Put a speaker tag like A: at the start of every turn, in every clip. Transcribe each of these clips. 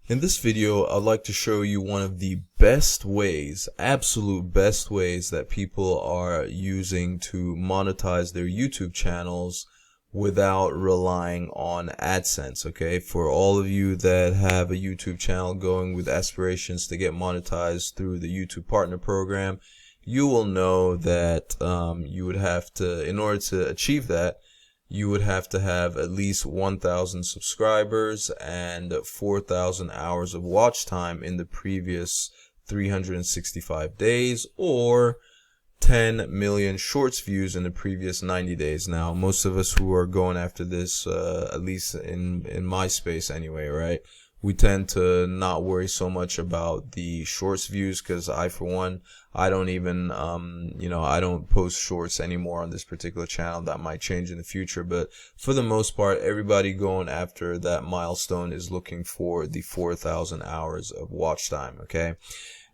A: In this video, I'd like to show you one of the best ways, absolute best ways that people are using to monetize their YouTube channels without relying on AdSense, okay? For all of you that have a YouTube channel going with aspirations to get monetized through the YouTube Partner Program, you will know that you would have to, in order to achieve that, you would have to have at least 1,000 subscribers and 4,000 hours of watch time in the previous 365 days, or 10 million shorts views in the previous 90 days. Now, most of us who are going after this, at least in my space anyway, right? We tend to not worry so much about the shorts views because for one, I don't even, I don't post shorts anymore on this particular channel. That might change in the future, but for the most part, everybody going after that milestone is looking for the 4,000 hours of watch time, okay?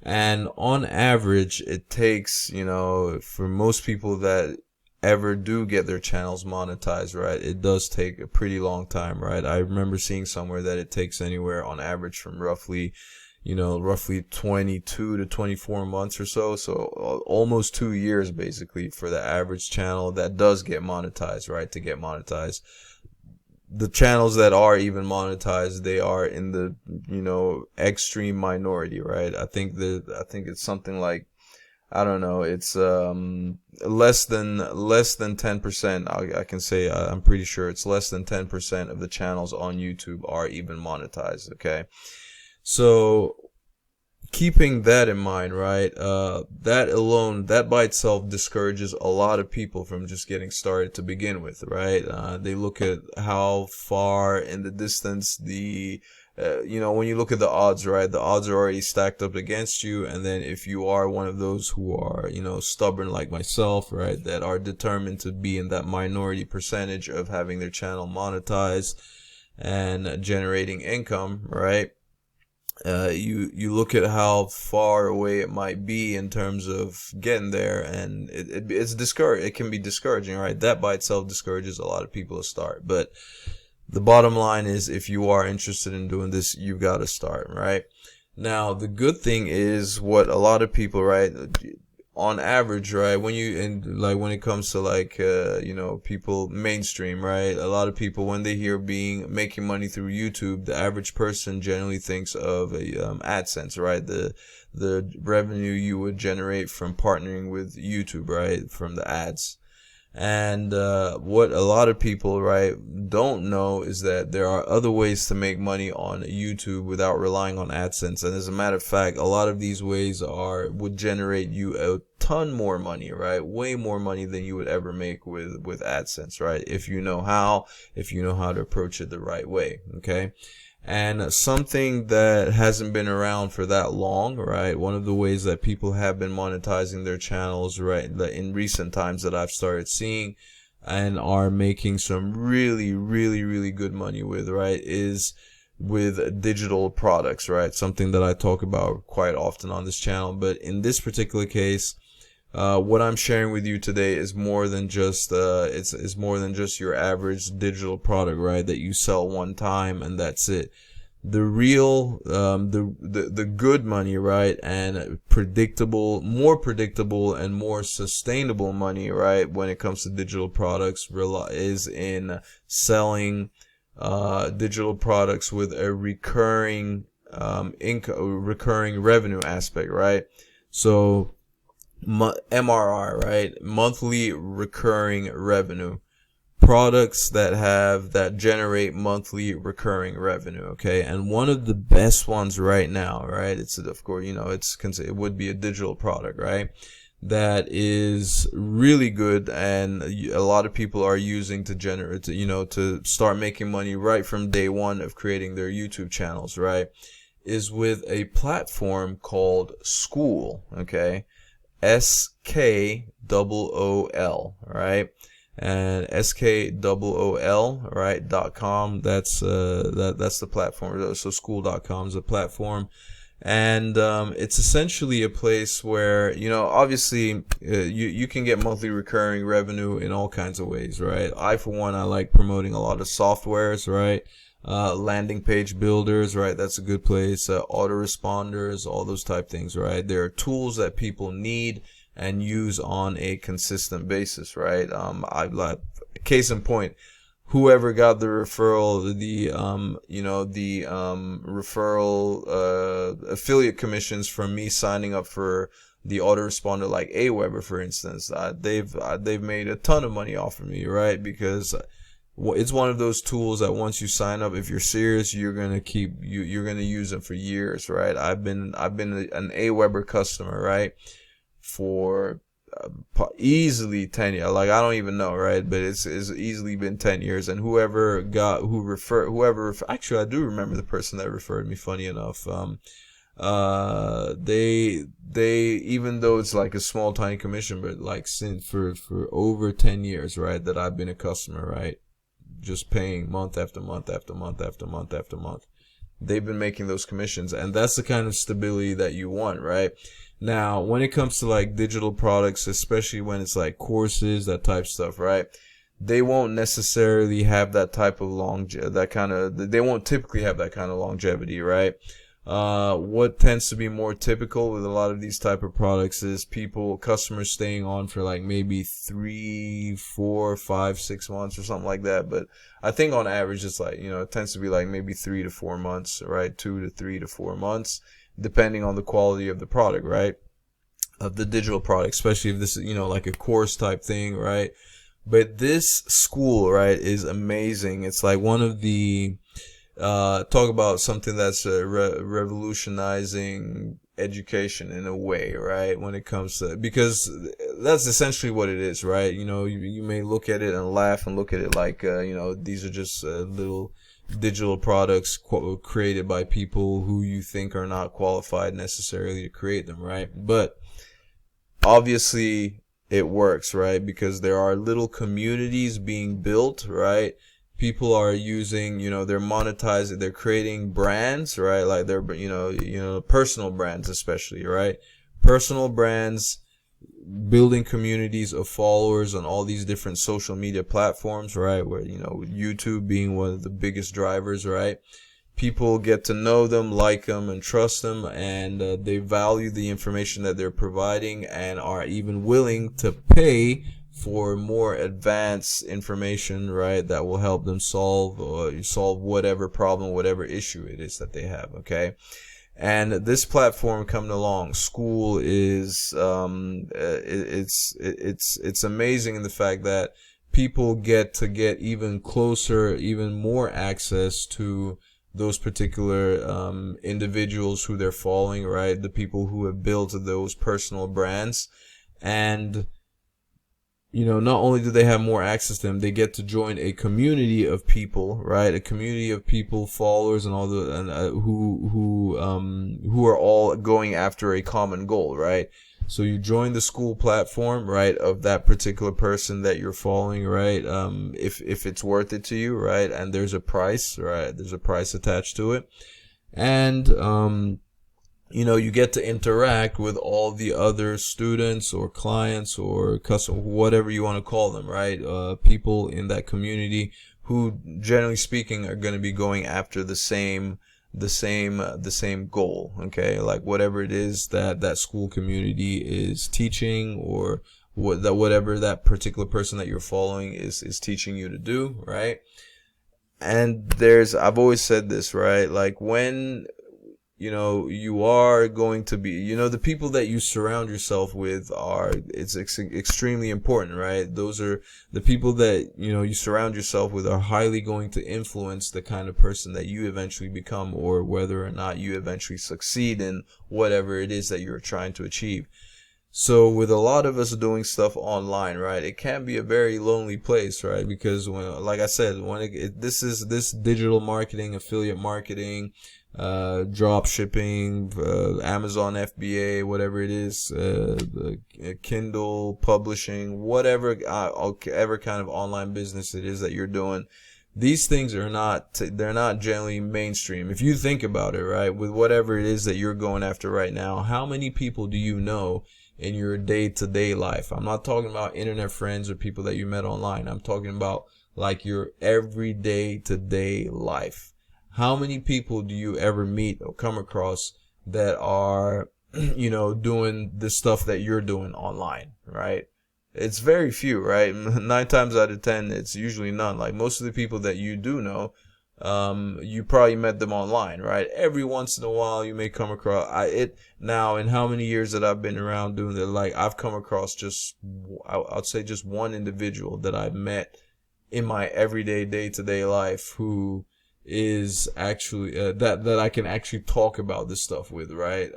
A: And on average, it takes, for most people that ever do get their channels monetized, right, it does take a pretty long time, right? I remember seeing somewhere that it takes anywhere on average from roughly 22 to 24 months or so. So almost 2 years basically for the average channel that does get monetized, right, to get monetized. The channels that are even monetized, they are in the, extreme minority, right? I think it's something like, I don't know, it's less than 10%. I can say I'm pretty sure it's less than 10% of the channels on YouTube are even monetized, okay? So keeping that in mind, right, that by itself discourages a lot of people from just getting started to begin with, right? They look at how far in the distance when you look at the odds, right, the odds are already stacked up against you. And then if you are one of those who are, stubborn like myself, right, that are determined to be in that minority percentage of having their channel monetized and generating income, right, you look at how far away it might be in terms of getting there, and it can be discouraging, right? That by itself discourages a lot of people to start. But the bottom line is, if you are interested in doing this, you've got to start, right? Now, the good thing is what a lot of people, right, on average, right, when it comes to people mainstream, right, a lot of people, when they hear making money through YouTube, the average person generally thinks of a AdSense, right, the revenue you would generate from partnering with YouTube, right, from the ads. And what a lot of people, right, don't know is that there are other ways to make money on YouTube without relying on AdSense. And as a matter of fact, a lot of these ways would generate you a ton more money, right? Way more money than you would ever make with AdSense, right? If you know how to approach it the right way, okay? And something that hasn't been around for that long, right? One of the ways that people have been monetizing their channels, right, in recent times that I've started seeing and are making some really, really, really good money with, right, is with digital products, right? Something that I talk about quite often on this channel. But in this particular case, what I'm sharing with you today is more than just it's more than just your average digital product, right, that you sell one time and that's it. The real the good money, right, and more predictable and more sustainable money, right, when it comes to digital products is in selling digital products with a recurring recurring revenue aspect, right? So MRR, right? Monthly recurring revenue. Products that generate monthly recurring revenue, okay? And one of the best ones right now, right? It's, of course, it would be a digital product, right? That is really good, and a lot of people are using to start making money right from day one of creating their YouTube channels, right? Is with a platform called Skool, okay? SKOOL, right? And SKOOL, right, .com. That's the platform. So Skool.com is a platform, and it's essentially a place where, obviously, you can get monthly recurring revenue in all kinds of ways, right? For one, I like promoting a lot of softwares, right? landing page builders, right? That's a good place. Autoresponders, all those type things, right? There are tools that people need and use on a consistent basis, right? I like, case in point, whoever got the referral, the referral affiliate commissions from me signing up for the autoresponder, like Aweber, for instance, they've made a ton of money off of me, right? Because it's one of those tools that once you sign up, if you're serious, you're gonna you're gonna use them for years, right? I've been an Aweber customer, right, for easily 10 years. Like, I don't even know, right? But it's easily been 10 years. And whoever actually, I do remember the person that referred me, funny enough. They even though it's like a small tiny commission, but like since for over 10 years, right, that I've been a customer, right, just paying month after month after month after month after month, they've been making those commissions. And that's the kind of stability that you want, right? Now, when it comes to like digital products, especially when it's like courses, that type of stuff, right, they won't necessarily have that type of they won't typically have that kind of longevity, right? What tends to be more typical with a lot of these type of products is customers staying on for like maybe 3, 4, 5, 6 months or something like that. But I think on average, it's like, it tends to be like maybe 3 to 4 months, right? 2 to 3 to 4 months, depending on the quality of the product, right? Of the digital product, especially if this is, like a course type thing, right? But this Skool, right, is amazing. It's like one of the, talk about something that's revolutionizing education in a way, right? When it comes to, because that's essentially what it is, right? You may look at it and laugh and look at it like, these are just little digital products created by people who you think are not qualified necessarily to create them, right? But obviously it works, right? Because there are little communities being built, right? People are using, they're monetizing, they're creating brands, right? Like they're, personal brands especially, right? Personal brands, building communities of followers on all these different social media platforms, right? Where, YouTube being one of the biggest drivers, right? People get to know them, like them, and trust them, and they value the information that they're providing and are even willing to pay for more advanced information, right, that will help them solve whatever problem, whatever issue it is that they have, okay? And this platform coming along, Skool, is it's amazing in the fact that people get even closer, even more access to those particular individuals who they're following, right? The people who have built those personal brands. And not only do they have more access to them, they get to join a community of people, right? A community of people, followers, and all who are all going after a common goal, right? So you join the Skool platform, right, of that particular person that you're following, right? If it's worth it to you, right? And there's a price, right? There's a price attached to it. And you get to interact with all the other students or clients or customers, whatever you want to call them, right? People in that community who, generally speaking, are going to be going after the same goal, okay? Like whatever it is that Skool community is teaching, or whatever that particular person that you're following is teaching you to do, right? And I've always said this, right? Like when you are going to be, the people that you surround yourself with it's extremely important, right? Those are the people that, you surround yourself with are highly going to influence the kind of person that you eventually become, or whether or not you eventually succeed in whatever it is that you're trying to achieve. So with a lot of us doing stuff online, right, it can be a very lonely place, right? Because like I said, this digital marketing, affiliate marketing, drop shipping, Amazon FBA, whatever it is, Kindle publishing, whatever kind of online business it is that you're doing, these things they're not generally mainstream. If you think about it, right, with whatever it is that you're going after right now, how many people do you know in your day-to-day life? I'm not talking about internet friends or people that you met online. I'm talking about like your everyday to day life. How many people do you ever meet or come across that are, doing the stuff that you're doing online, right? It's very few, right? 9 times out of 10, it's usually none. Like most of the people that you do know, you probably met them online, right? Every once in a while, you may come across now. In how many years that I've been around doing that, like I've come across just, I'd say just one individual that I've met in my everyday day-to-day life who is actually that I can actually talk about this stuff with, right?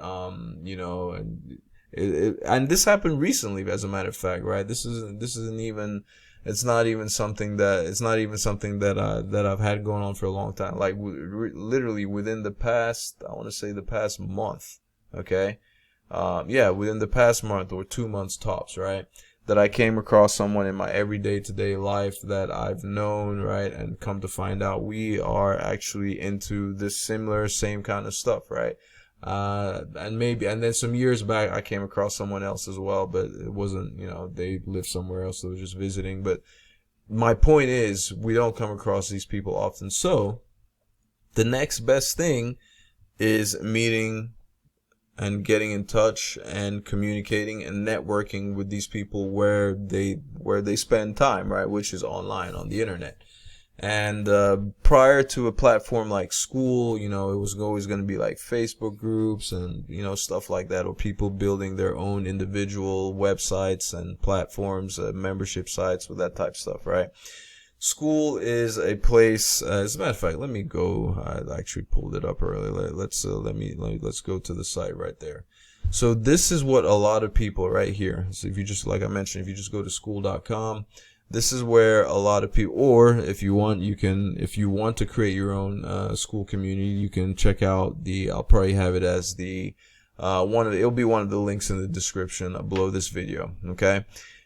A: And this happened recently, as a matter of fact, right? This isn't even, it's not even something that I've had going on for a long time. Like literally within the past, I want to say the past month, okay? Within the past month or 2 months tops, right? That I came across someone in my everyday today life that I've known, right? And come to find out we are actually into this same kind of stuff, right? And then some years back I came across someone else as well, but it wasn't, they lived somewhere else, so they were just visiting. But my point is, we don't come across these people often. So the next best thing is meeting and getting in touch and communicating and networking with these people where they spend time, right? Which is online on the internet. And prior to a platform like Skool, it was always going to be like Facebook groups and, stuff like that, or people building their own individual websites and platforms, membership sites with that type of stuff, right? Skool is a place, as a matter of fact, let me go, I actually pulled it up earlier. Let's go to the site right there. So this is what a lot of people right here. So if you just, like I mentioned, if you just go to skool.com, this is where a lot of people, or if you want to create your own Skool community, you can check out I'll probably have it as it'll be one of the links in the description below this video, okay?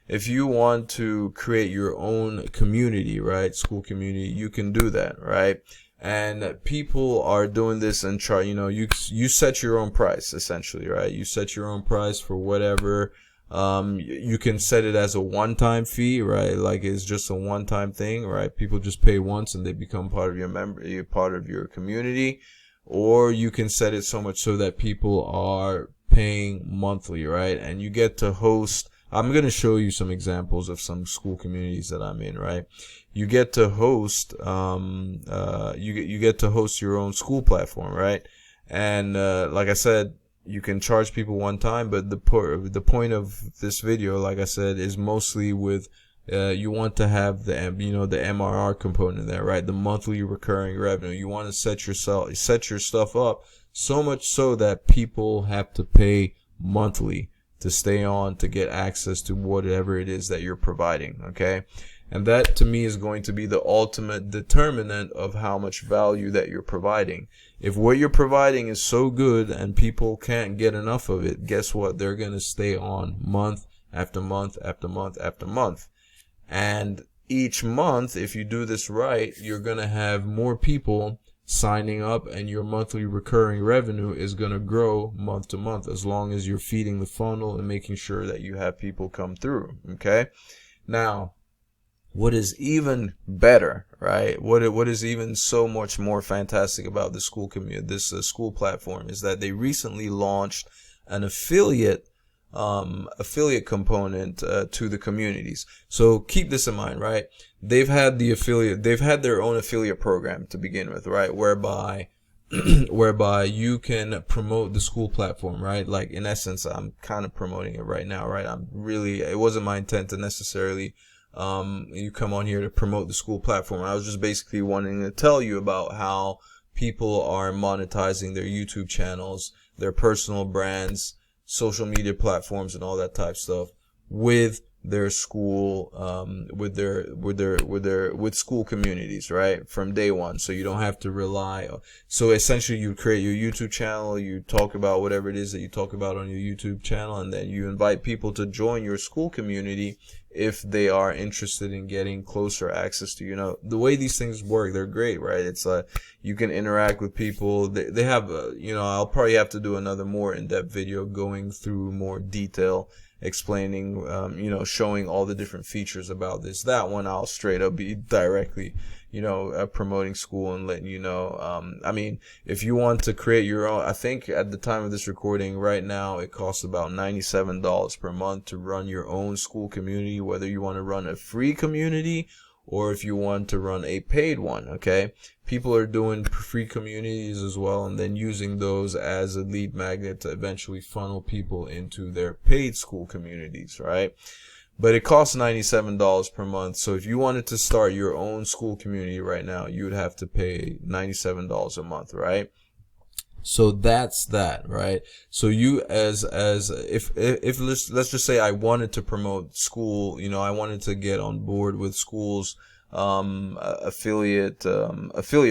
A: If you want to create your own community, right, Skool community, you can do that, right? And people are doing this and you set your own price, essentially, right? You set your own price for whatever. You can set it as a one-time fee, right? Like it's just a one-time thing, right? People just pay once and they become part of part of your community. Or you can set it so much so that people are paying monthly, right? And you get to host. I'm going to show you some examples of some Skool communities that I'm in, right? You get to host, you get to host your own Skool platform, right? And, like I said, you can charge people one time, but the point of this video, like I said, is mostly with, you want to have the MRR component there, right? The monthly recurring revenue. You want to set your stuff up so much so that people have to pay monthly to stay on, to get access to whatever it is that you're providing, okay? And that to me is going to be the ultimate determinant of how much value that you're providing. If what you're providing is so good and people can't get enough of it, guess what? They're going to stay on month after month after month after month. And each month, if you do this right, you're going to have more people signing up, and your monthly recurring revenue is going to grow month to month, as long as you're feeding the funnel and making sure that you have people come through, okay? Now, what is even better, right? What is even so much more fantastic about the Skool community, this Skool platform, is that they recently launched an affiliate component to the communities. So keep this in mind, right? They've had their own affiliate program to begin with, right? Whereby you can promote the Skool platform, right? Like in essence, I'm kind of promoting it right now, right? It wasn't my intent to necessarily you come on here to promote the Skool platform. I was just basically wanting to tell you about how people are monetizing their YouTube channels, their personal brands, social media platforms, and all that type of stuff with their Skool, with Skool communities, right? From day one. So you don't have to rely. So essentially you create your YouTube channel, you talk about whatever it is that you talk about on your YouTube channel, and then you invite people to join your Skool community if they are interested in getting closer access to, the way these things work. They're great, right? It's you can interact with people. They have, I'll probably have to do another more in-depth video going through more detail explaining, showing all the different features about this. That one I'll straight up be directly, promoting Skool and letting you know. I mean, if you want to create your own, I think at the time of this recording right now, it costs about $97 per month to run your own Skool community, whether you want to run a free community or if you want to run a paid one. Okay, people are doing free communities as well and then using those as a lead magnet to eventually funnel people into their paid Skool communities, right? But it costs $97 per month. So if you wanted to start your own Skool community right now, you would have to pay $97 a month, right? So that's that, right? So you if let's just say I wanted to promote Skool, I wanted to get on board with Skool's affiliate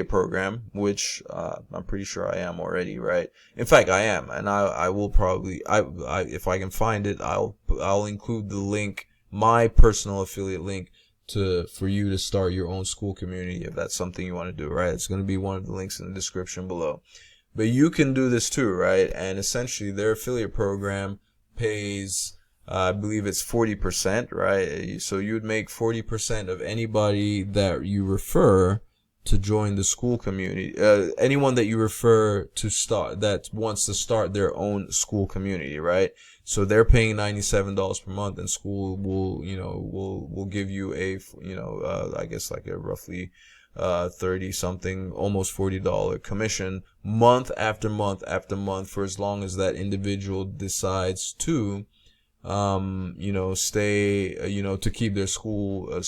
A: program, which I'm pretty sure I am already, right? In fact, I am, and I will probably if I can find it, I'll include the link, my personal affiliate link, for you to start your own Skool community if that's something you want to do, right? It's going to be one of the links in the description below. But you can do this too, right? And essentially their affiliate program pays, I believe it's 40%, right? So you would make 40% of anybody that you refer to join the Skool community. Anyone that you refer to start, that wants to start their own Skool community, right? So they're paying $97 per month, and Skool will give you I guess like a roughly 30 something, almost $40 commission month after month after month for as long as that individual decides to stay, to keep their Skool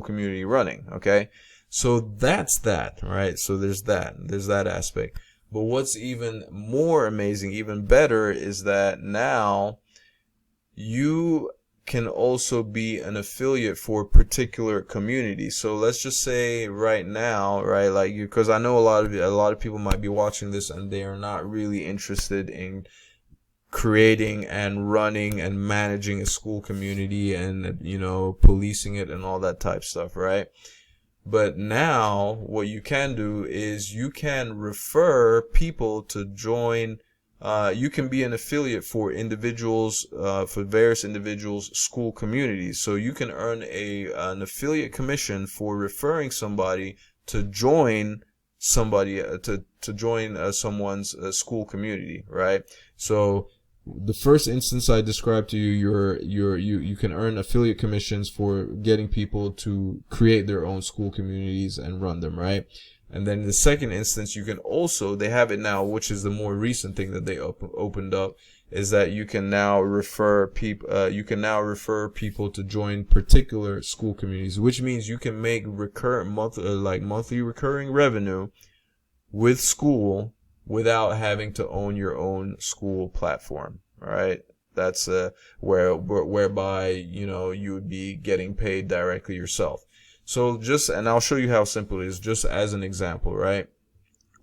A: community running. Okay, so that's that, right? So there's that aspect. But what's even more amazing, even better, is that now you can also be an affiliate for particular communities. So let's just say right now, right, like because I know a lot of people might be watching this and they are not really interested in creating and running and managing a Skool community and policing it and all that type stuff, right? But now what you can do is you can refer people to join. You can be an affiliate for individuals, for various individuals' Skool communities. So you can earn an affiliate commission for referring somebody to join someone's Skool community, right? So the first instance I described to you, you can earn affiliate commissions for getting people to create their own Skool communities and run them, right? And then in the second instance, you can also, they have it now, which is the more recent thing that they opened up, is that you can now refer people to join particular Skool communities, which means you can make monthly recurring revenue with Skool without having to own your own Skool platform. All right, that's whereby you would be getting paid directly yourself. So and I'll show you how simple it is, just as an example, right?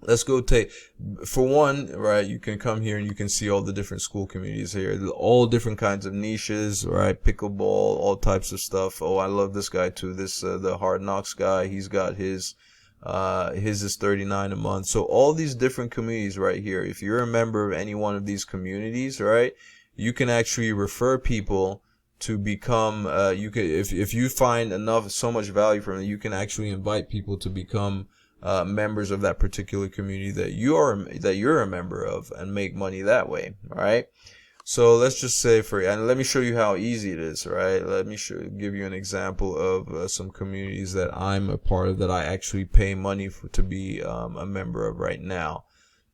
A: Let's go for one, right? You can come here and you can see all the different Skool communities here, all different kinds of niches, right? Pickleball, all types of stuff. Oh, I love this guy too. The Hard Knocks guy, he's got his is $39 a month. So all these different communities right here, if you're a member of any one of these communities, right, you can actually refer people to become, if you find so much value from it, you can actually invite people to become members of that particular community that you're a member of and make money that way. All right. So let's just say and let me show you how easy it is, right? Let me give you an example of some communities that I'm a part of that I actually pay money to be a member of right now.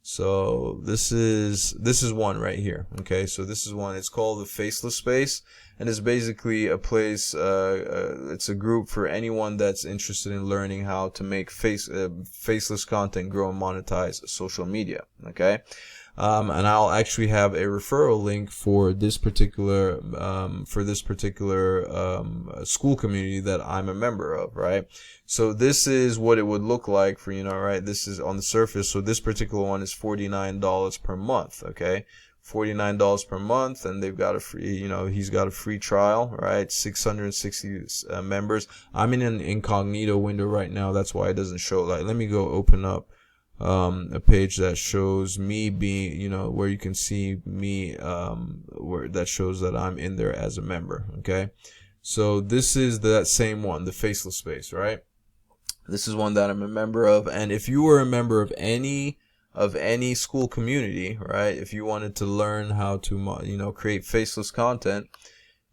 A: So this is one right here. Okay, so this is one. It's called the Faceless Space, and it's basically a place. It's a group for anyone that's interested in learning how to make faceless content, grow and monetize social media. Okay. And I'll actually have a referral link for this particular Skool community that I'm a member of, right? So this is what it would look like for, right? This is on the surface. So this particular one is $49 per month, okay? $49 per month, and they've got a free, he's got a free trial, right? 660 members. I'm in an incognito window right now. That's why it doesn't show. Like, let me go open up a page that shows me being, you know, where you can see me, where that shows that I'm in there as a member. Okay, so this is that same one, the Faceless Space, right? This is one that I'm a member of, and if you were a member of any Skool community, right, if you wanted to learn how to, you know, create faceless content,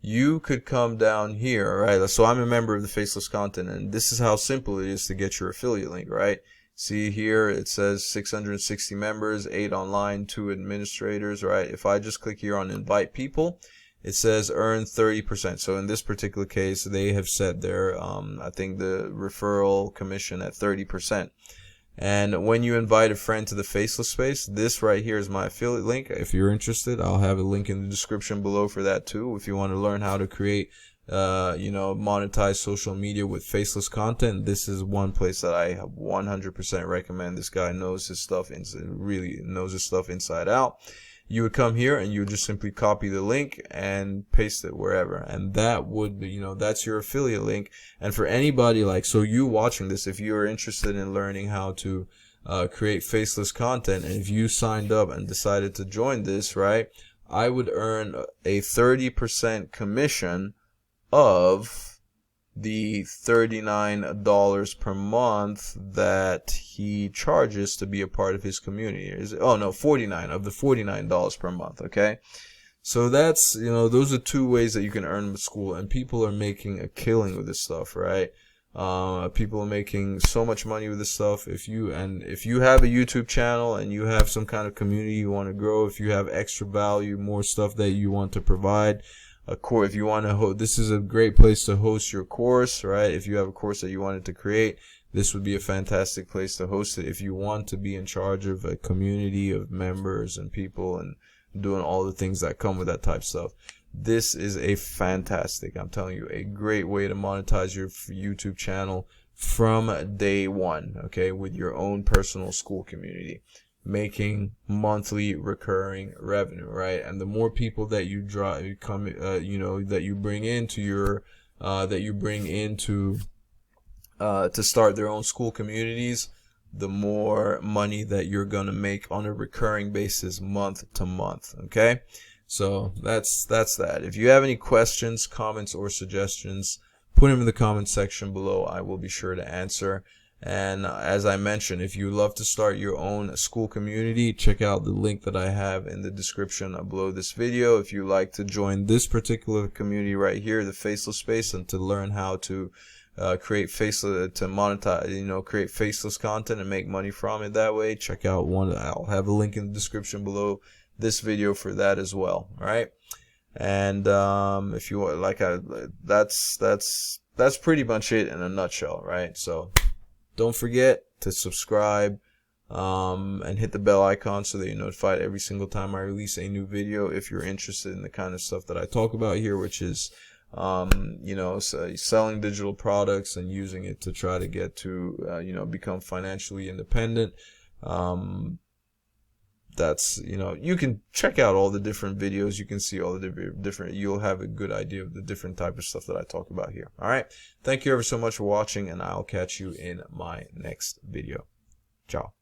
A: you could come down here, right? So I'm a member of the Faceless Content, and this is how simple it is to get your affiliate link, right? See here, it says 660 members, 8 online, 2 administrators, right? If I just click here on invite people, it says earn 30%. So in this particular case, they have set their, I think the referral commission at 30%. And when you invite a friend to the Faceless Space, this right here is my affiliate link. If you're interested, I'll have a link in the description below for that too. If you want to learn how to create, you know, monetize social media with faceless content, this is one place that I 100% recommend. This guy knows his stuff, really knows his stuff inside out. You would come here and you would just simply copy the link and paste it wherever, and that would be, you know, that's your affiliate link. And for anybody, like, so you watching this, if you are interested in learning how to create faceless content, and if you signed up and decided to join this, right, I would earn a 30% commission of the $39 per month that he charges to be a part of his community. Oh no, 49 of the $49 per month. Okay, so that's, you know, those are 2 ways that you can earn with Skool, and people are making a killing with this stuff, right? People are making so much money with this stuff. If you have a YouTube channel and you have some kind of community you want to grow, if you have extra value, more stuff that you want to provide, if you want to this is a great place to host your course, right? If you have a course that you wanted to create, this would be a fantastic place to host it. If you want to be in charge of a community of members and people and doing all the things that come with that type of stuff, this is a fantastic, I'm telling you, a great way to monetize your YouTube channel from day one, okay, with your own personal Skool community, making monthly recurring revenue, right? And the more people that you you know, that you bring into your to start their own Skool communities, the more money that you're gonna make on a recurring basis, month to month. Okay, so that's that. If you have any questions, comments, or suggestions, put them in the comments section below. I will be sure to answer. And as I mentioned, if you love to start your own Skool community, check out the link that I have in the description below this video. If you like to join this particular community right here, the Faceless Space, and to learn how to create monetize, you know, create faceless content and make money from it that way, check out one. I'll have a link in the description below this video for that as well. All right, and if you want, that's pretty much it in a nutshell, right? So don't forget to subscribe and hit the bell icon so that you're notified every single time I release a new video. If you're interested in the kind of stuff that I talk about here, which is you know, selling digital products and using it to try to get to you know, become financially independent. That's, you know, you can check out all the different videos. You can see all the different, you'll have a good idea of the different type of stuff that I talk about here. All right, thank you ever so much for watching, and I'll catch you in my next video. Ciao.